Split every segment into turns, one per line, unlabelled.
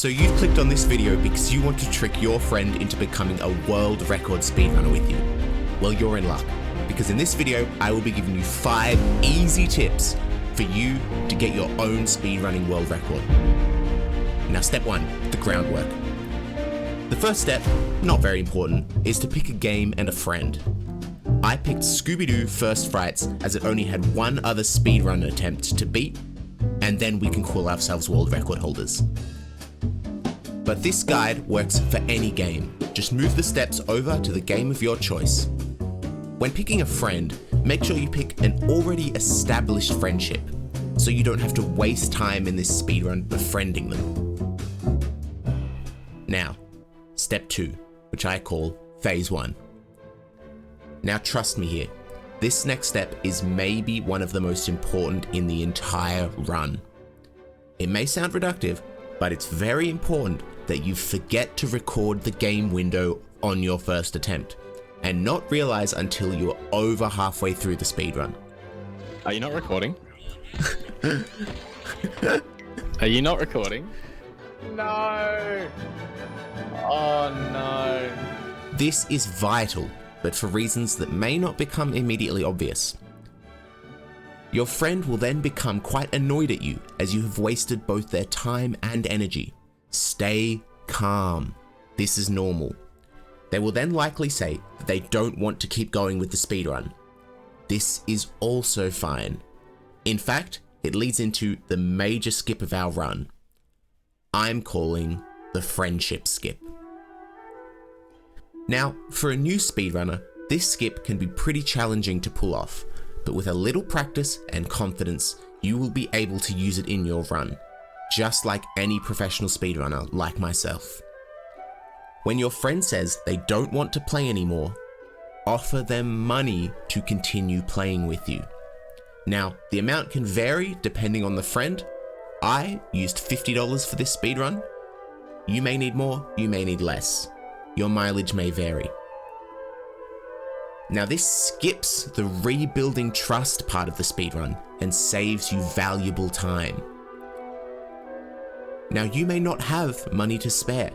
So you've clicked on this video because you want to trick your friend into becoming a world record speedrunner with you. Well, you're in luck, because in this video, I will be giving you 5 easy tips for you to get your own speedrunning world record. Now, step 1, the groundwork. The first step, not very important, is to pick a game and a friend. I picked Scooby-Doo First Frights as it only had one other speedrun attempt to beat, and then we can call ourselves world record holders. But this guide works for any game. Just move the steps over to the game of your choice. When picking a friend, make sure you pick an already established friendship, so you don't have to waste time in this speedrun befriending them. Now, step 2, which I call phase 1. Now trust me here, this next step is maybe one of the most important in the entire run. It may sound reductive, but it's very important that you forget to record the game window on your first attempt, and not realize until you're over halfway through the speedrun.
Are you not recording? Are you not recording? No! Oh no.
This is vital, but for reasons that may not become immediately obvious. Your friend will then become quite annoyed at you as you have wasted both their time and energy. Stay calm. This is normal. They will then likely say that they don't want to keep going with the speedrun. This is also fine. In fact, it leads into the major skip of our run. I'm calling the friendship skip. Now, for a new speedrunner, this skip can be pretty challenging to pull off, but with a little practice and confidence, you will be able to use it in your run, just like any professional speedrunner like myself. When your friend says they don't want to play anymore, offer them money to continue playing with you. Now, the amount can vary depending on the friend. I used $50 for this speedrun. You may need more, you may need less. Your mileage may vary. Now this skips the rebuilding trust part of the speedrun and saves you valuable time. Now you may not have money to spare.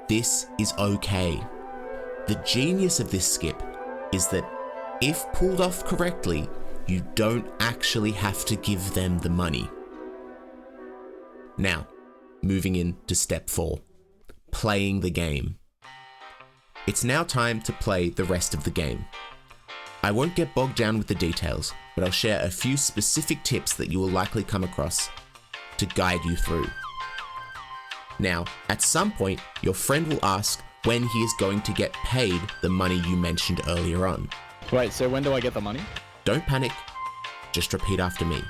This is okay. The genius of this skip is that if pulled off correctly, you don't actually have to give them the money. Now, moving into step 4, playing the game. It's now time to play the rest of the game. I won't get bogged down with the details, but I'll share a few specific tips that you will likely come across to guide you through. Now, at some point, your friend will ask when he is going to get paid the money you mentioned earlier on.
Wait, so when do I get the money?
Don't panic, just repeat after me.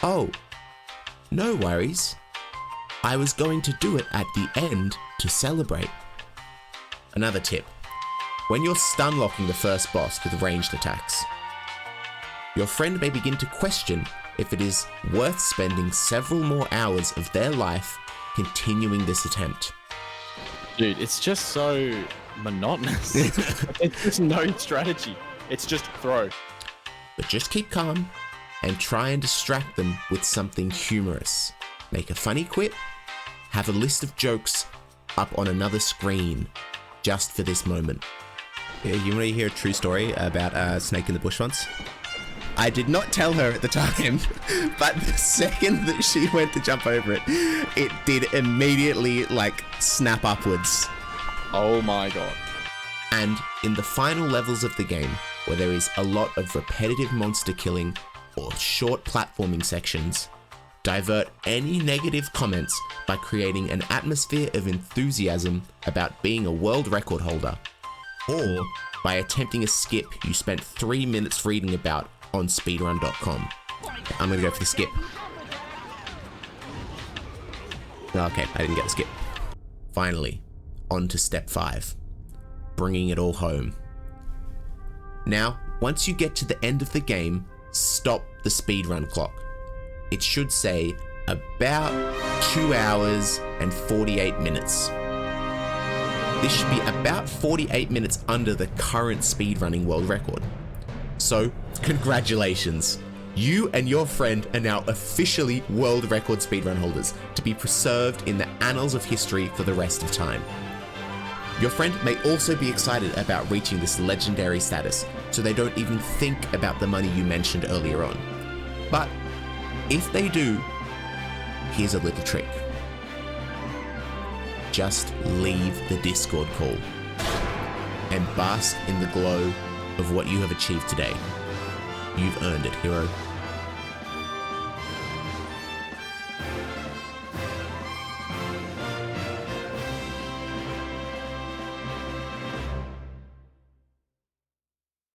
Oh, no worries. I was going to do it at the end to celebrate. Another tip, when you're stun locking the first boss with ranged attacks, your friend may begin to question if it is worth spending several more hours of their life continuing this attempt.
Dude, it's just so monotonous. It's just no strategy. It's just throw.
But just keep calm and try and distract them with something humorous. Make a funny quip, have a list of jokes up on another screen just for this moment.
Yeah, you want to hear a true story about a snake in the bush once?
I did not tell her at the time, but the second that she went to jump over it, it did immediately snap upwards.
Oh my god.
And in the final levels of the game, where there is a lot of repetitive monster killing or short platforming sections, divert any negative comments by creating an atmosphere of enthusiasm about being a world record holder, or by attempting a skip you spent 3 minutes reading about on speedrun.com. I'm gonna go for the skip. Okay, I didn't get the skip. Finally, on to step 5, bringing it all home. Now, once you get to the end of the game, stop the speedrun clock. It should say about 2 hours and 48 minutes. This should be about 48 minutes under the current speedrunning world record. So, congratulations, You and your friend are now officially world record speedrun holders to be preserved in the annals of history for the rest of time. Your friend may also be excited about reaching this legendary status, so they don't even think about the money you mentioned earlier on. But if they do, here's a little trick. Just leave the Discord call and bask in the glow of what you have achieved today. You've earned it, hero.